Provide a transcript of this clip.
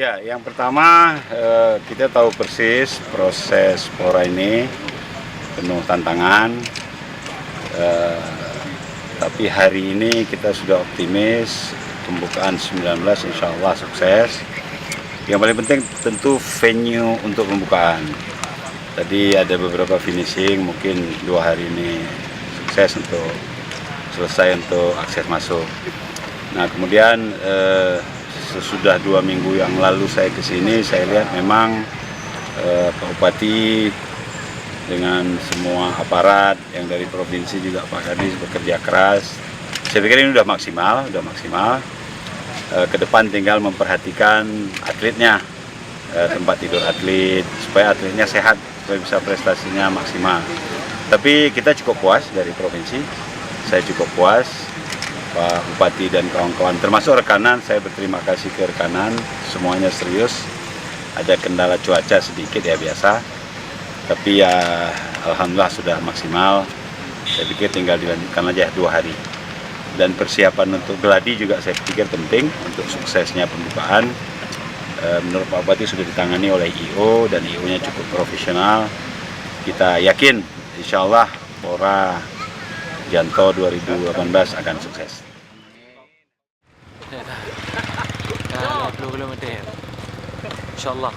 Ya, yang pertama kita tahu persis proses Pora ini penuh tantangan, eh, tapi hari ini kita sudah optimis, pembukaan 19 insya Allah sukses. Yang paling penting tentu venue untuk pembukaan. Tadi ada beberapa finishing, mungkin 2 hari ini sukses untuk selesai untuk akses masuk. Nah kemudian sesudah 2 minggu yang lalu saya ke sini, saya lihat memang Pak Bupati dengan semua aparat yang dari provinsi juga Pak Kadis bekerja keras. Saya pikir ini sudah maksimal, ke depan tinggal memperhatikan atletnya, tempat tidur atlet, supaya atletnya sehat, supaya bisa prestasinya maksimal. Tapi kita cukup puas dari provinsi, saya cukup puas. Pak Bupati dan kawan-kawan, termasuk rekanan, saya berterima kasih ke rekanan, semuanya serius. Ada kendala cuaca sedikit ya biasa, tapi ya alhamdulillah sudah maksimal. Saya pikir tinggal dilanjutkan aja 2 hari. Dan persiapan untuk geladi juga saya pikir penting untuk suksesnya pembukaan. Menurut Pak Bupati sudah ditangani oleh IO dan IO-nya cukup profesional. Kita yakin insya Allah Pora Janto 2018 akan sukses. 20 km إن شاء الله.